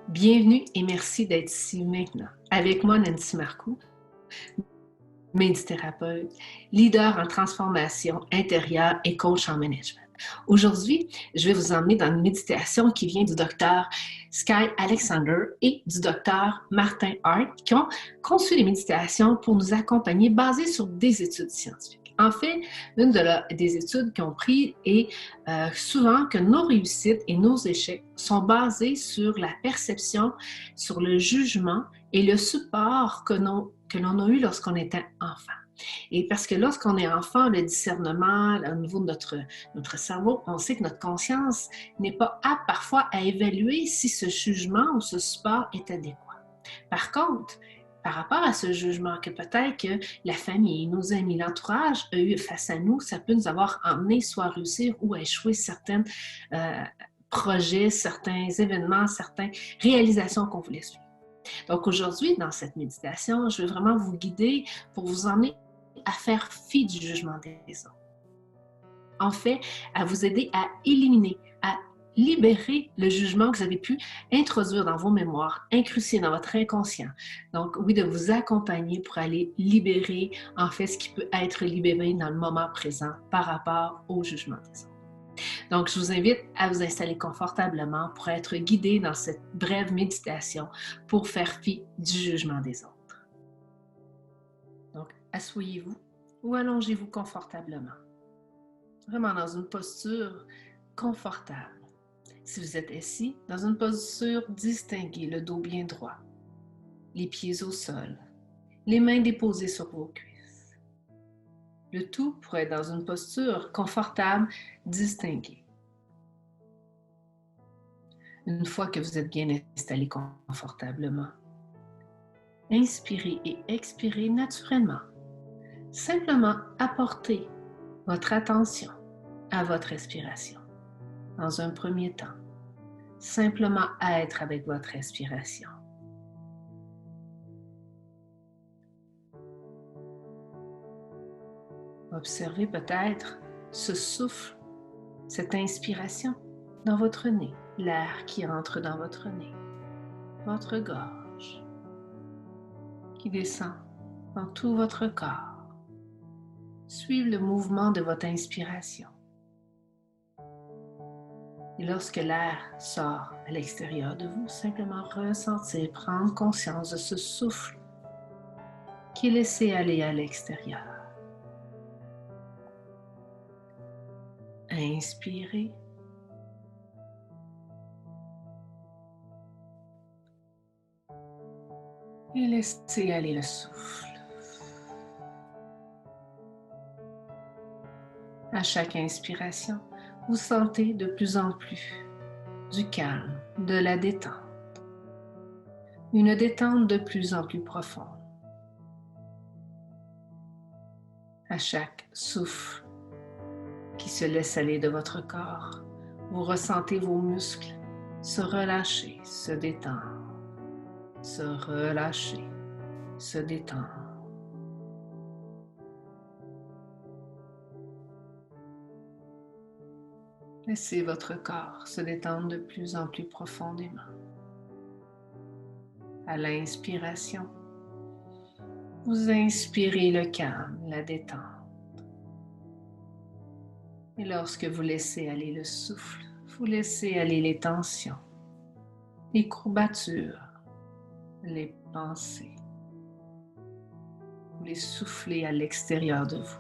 Bienvenue et merci d'être ici maintenant. Avec moi, Nancy Marcoux, médithérapeute, leader en transformation intérieure et coach en management. Aujourd'hui, je vais vous emmener dans une méditation qui vient du docteur Sky Alexander et du docteur Martin Hart qui ont conçu les méditations pour nous accompagner basées sur des études scientifiques. En fait, une des études qu'ils ont prises est souvent que nos réussites et nos échecs sont basés sur la perception, sur le jugement et le support que l'on a eu lorsqu'on était enfant. Et parce que lorsqu'on est enfant, le discernement, au niveau de notre cerveau, on sait que notre conscience n'est pas apte parfois à évaluer si ce jugement ou ce support est adéquat. Par contre, par rapport à ce jugement que peut-être que la famille, nos amis, l'entourage a eu face à nous, ça peut nous avoir emmené soit à réussir ou à échouer certains projets, certains événements, certaines réalisations qu'on voulait suivre. Donc aujourd'hui, dans cette méditation, je vais vraiment vous guider pour vous emmener à faire fi du jugement des autres. En fait, à vous aider à éliminer, à libérer le jugement que vous avez pu introduire dans vos mémoires, incrusté dans votre inconscient. Donc, oui, de vous accompagner pour aller libérer, en fait, ce qui peut être libéré dans le moment présent par rapport au jugement des autres. Donc, je vous invite à vous installer confortablement pour être guidé dans cette brève méditation pour faire fi du jugement des autres. Donc, asseyez-vous ou allongez-vous confortablement. Vraiment dans une posture confortable. Si vous êtes assis, dans une posture distinguée, le dos bien droit, les pieds au sol, les mains déposées sur vos cuisses. Le tout pour être dans une posture confortable, distinguée. Une fois que vous êtes bien installé confortablement, inspirez et expirez naturellement. Simplement apportez votre attention à votre respiration. Dans un premier temps, simplement être avec votre respiration. Observez peut-être ce souffle, cette inspiration dans votre nez, l'air qui entre dans votre nez, votre gorge, qui descend dans tout votre corps. Suivez le mouvement de votre inspiration. Et lorsque l'air sort à l'extérieur de vous, simplement ressentir, prendre conscience de ce souffle qui est laissé aller à l'extérieur. Inspirez. Et laissez aller le souffle. À chaque inspiration, vous sentez de plus en plus du calme, de la détente. Une détente de plus en plus profonde. À chaque souffle qui se laisse aller de votre corps, vous ressentez vos muscles se relâcher, se détendre, se relâcher, se détendre. Laissez votre corps se détendre de plus en plus profondément. À l'inspiration, vous inspirez le calme, la détente. Et lorsque vous laissez aller le souffle, vous laissez aller les tensions, les courbatures, les pensées. Vous les soufflez à l'extérieur de vous.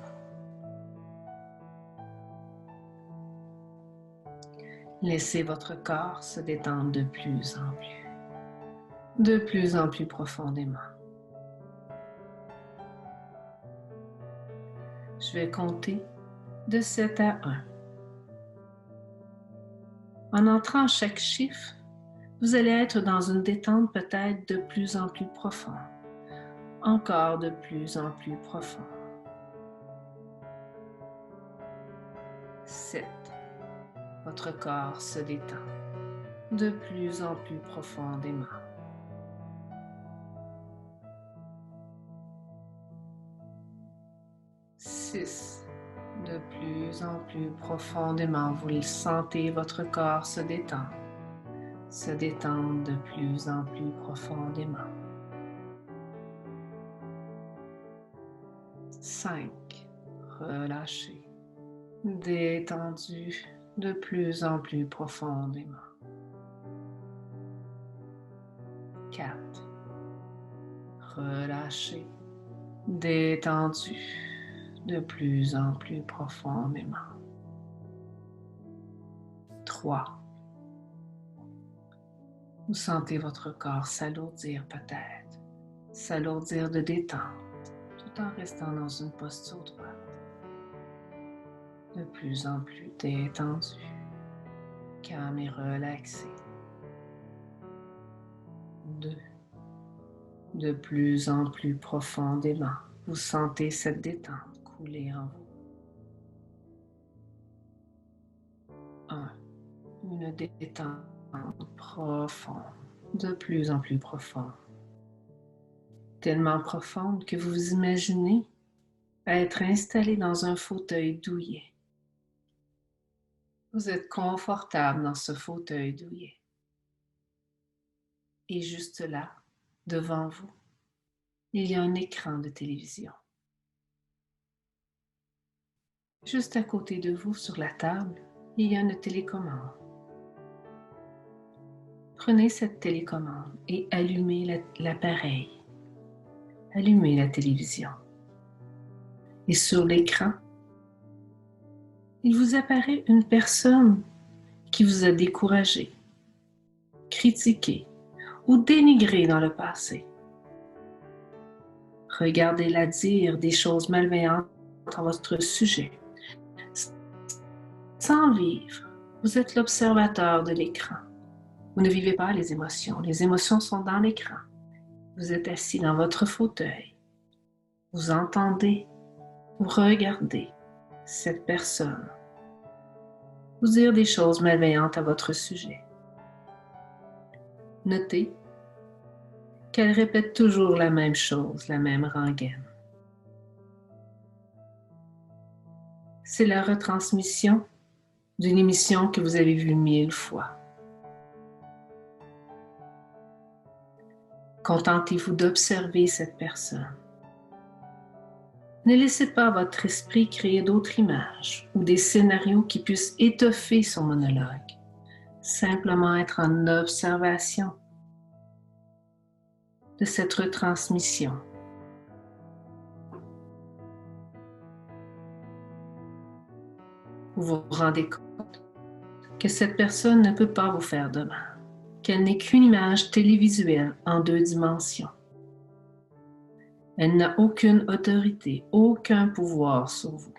Laissez votre corps se détendre de plus en plus profondément. Je vais compter de 7 à 1. En entrant chaque chiffre, vous allez être dans une détente peut-être de plus en plus profonde, encore de plus en plus profonde. 7. Votre corps se détend de plus en plus profondément. 6. De plus en plus profondément, vous le sentez, votre corps se détend se détendre de plus en plus profondément. 5. Relâchez. Détendu de plus en plus profondément. 4. Relâchez. Détendu de plus en plus profondément. 3. Vous sentez votre corps s'alourdir peut-être, s'alourdir de détente, tout en restant dans une posture droite. De plus en plus détendu, calme et relaxé. 2. De plus en plus profondément, vous sentez cette détente couler en vous. 1. Une détente profonde, de plus en plus profonde. Tellement profonde que vous vous imaginez être installé dans un fauteuil douillet. Vous êtes confortable dans ce fauteuil douillet. Et juste là, devant vous, il y a un écran de télévision. Juste à côté de vous, sur la table, il y a une télécommande. Prenez cette télécommande et allumez l'appareil. Allumez la télévision. Et sur l'écran, il vous apparaît une personne qui vous a découragé, critiqué ou dénigré dans le passé. Regardez-la dire des choses malveillantes à votre sujet. Sans vivre, vous êtes l'observateur de l'écran. Vous ne vivez pas les émotions sont dans l'écran. Vous êtes assis dans votre fauteuil. Vous entendez, vous regardez cette personne vous dire des choses malveillantes à votre sujet. Notez qu'elle répète toujours la même chose, la même rengaine. C'est la retransmission d'une émission que vous avez vue 1000 fois. Contentez-vous d'observer cette personne. Ne laissez pas votre esprit créer d'autres images ou des scénarios qui puissent étoffer son monologue. Simplement être en observation de cette retransmission. Vous vous rendez compte que cette personne ne peut pas vous faire de mal, qu'elle n'est qu'une image télévisuelle en 2 dimensions. Elle n'a aucune autorité, aucun pouvoir sur vous.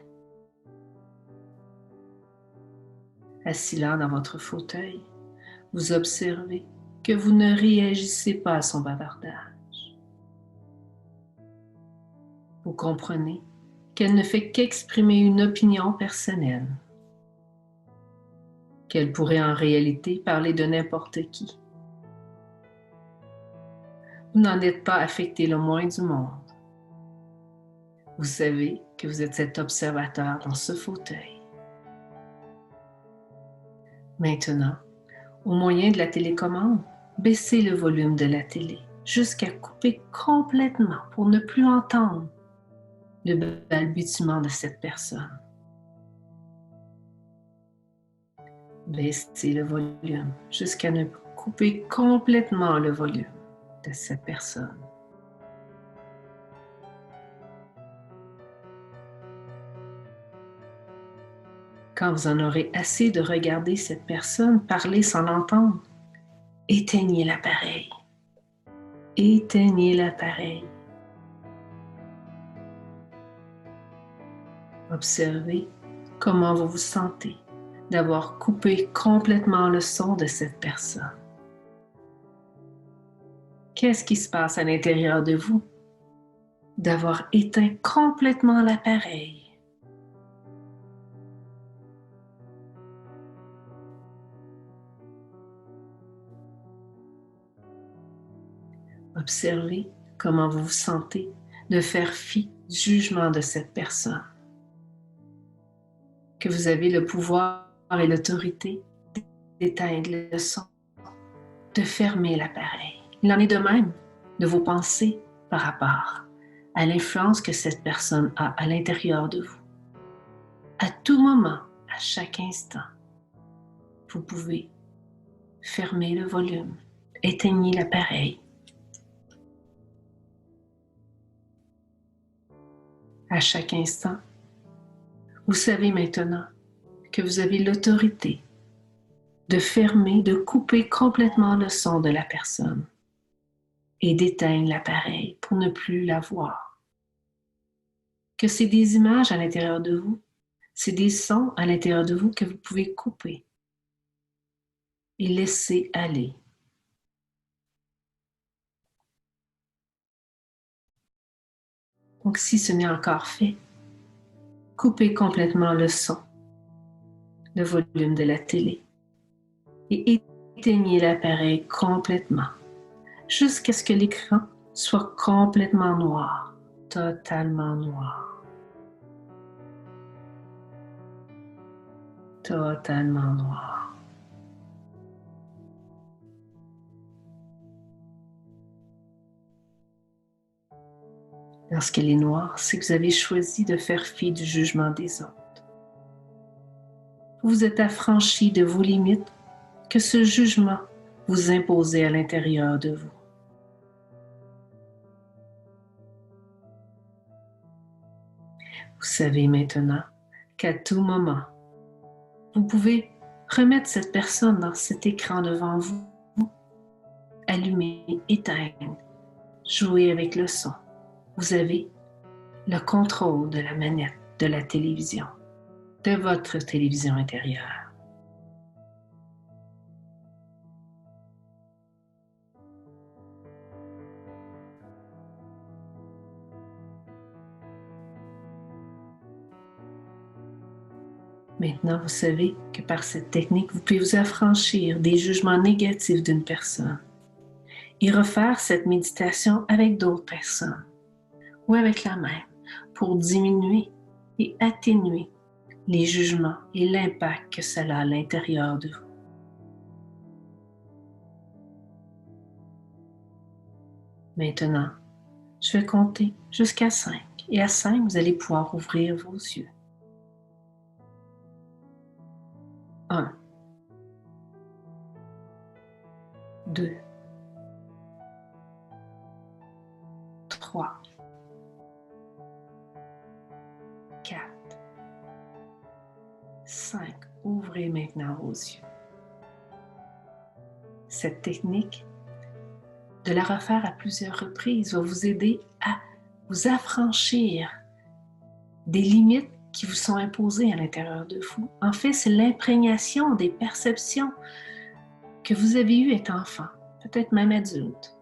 Assis là dans votre fauteuil, vous observez que vous ne réagissez pas à son bavardage. Vous comprenez qu'elle ne fait qu'exprimer une opinion personnelle, qu'elle pourrait en réalité parler de n'importe qui. Vous n'en êtes pas affecté le moins du monde. Vous savez que vous êtes cet observateur dans ce fauteuil. Maintenant, au moyen de la télécommande, baissez le volume de la télé jusqu'à couper complètement pour ne plus entendre le balbutiement de cette personne. Baissez le volume jusqu'à ne couper complètement le volume de cette personne. Quand vous en aurez assez de regarder cette personne parler sans l'entendre, éteignez l'appareil. Éteignez l'appareil. Observez comment vous vous sentez d'avoir coupé complètement le son de cette personne. Qu'est-ce qui se passe à l'intérieur de vous d'avoir éteint complètement l'appareil? Observez comment vous vous sentez de faire fi du jugement de cette personne, que vous avez le pouvoir et l'autorité d'éteindre le son de fermer l'appareil. Il en est de même de vos pensées par rapport à l'influence que cette personne a à l'intérieur de vous. À tout moment, à chaque instant, vous pouvez fermer le volume, éteignez l'appareil. À chaque instant, vous savez maintenant que vous avez l'autorité de fermer, de couper complètement le son de la personne et d'éteindre l'appareil pour ne plus la voir. Que c'est des images à l'intérieur de vous, c'est des sons à l'intérieur de vous que vous pouvez couper et laisser aller. Donc si ce n'est encore fait, coupez complètement le son, le volume de la télé et éteignez l'appareil complètement jusqu'à ce que l'écran soit complètement noir, totalement noir. Totalement noir. Lorsqu'elle est noire, c'est que vous avez choisi de faire fi du jugement des autres. Vous êtes affranchi de vos limites que ce jugement vous imposait à l'intérieur de vous. Vous savez maintenant qu'à tout moment, vous pouvez remettre cette personne dans cet écran devant vous, allumer, éteindre, jouer avec le son. Vous avez le contrôle de la manette de la télévision, de votre télévision intérieure. Maintenant, vous savez que par cette technique, vous pouvez vous affranchir des jugements négatifs d'une personne et refaire cette méditation avec d'autres personnes ou avec la même pour diminuer et atténuer les jugements et l'impact que cela a à l'intérieur de vous. Maintenant, je vais compter jusqu'à 5 et à 5, vous allez pouvoir ouvrir vos yeux. 1, 2, 3, 4, 5. Ouvrez maintenant vos yeux. Cette technique, de la refaire à plusieurs reprises, va vous aider à vous affranchir des limites qui vous sont imposées à l'intérieur de vous. En fait, c'est l'imprégnation des perceptions que vous avez eues étant enfant, peut-être même adulte.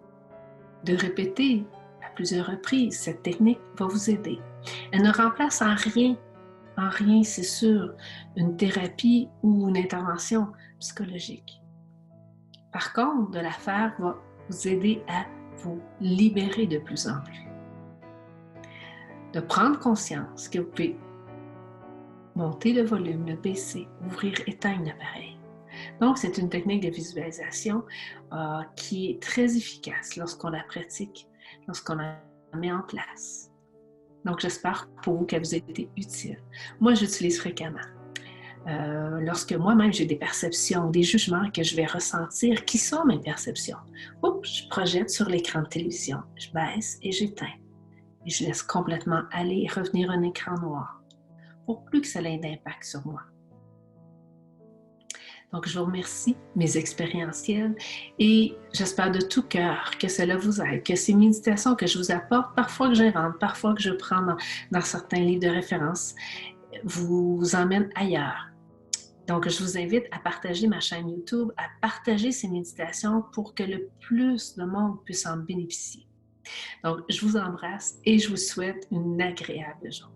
De répéter à plusieurs reprises, cette technique va vous aider. Elle ne remplace en rien, c'est sûr, une thérapie ou une intervention psychologique. Par contre, de la faire va vous aider à vous libérer de plus en plus. De prendre conscience que vous pouvez monter le volume, le baisser, ouvrir, éteindre l'appareil. Donc, c'est une technique de visualisation qui est très efficace lorsqu'on la pratique, lorsqu'on la met en place. Donc, j'espère pour vous qu'elle vous a été utile. Moi, j'utilise fréquemment. Lorsque moi-même j'ai des perceptions, des jugements que je vais ressentir, qui sont mes perceptions. Oups, je projette sur l'écran de télévision, je baisse et j'éteins. Et je laisse complètement aller et revenir un écran noir pour plus que ça ait d'impact sur moi. Donc, je vous remercie, mes expérientiels, et j'espère de tout cœur que cela vous aide, que ces méditations que je vous apporte, parfois que j'invente, parfois que je prends dans certains livres de référence, vous emmènent ailleurs. Donc, je vous invite à partager ma chaîne YouTube, à partager ces méditations pour que le plus de monde puisse en bénéficier. Donc, je vous embrasse et je vous souhaite une agréable journée.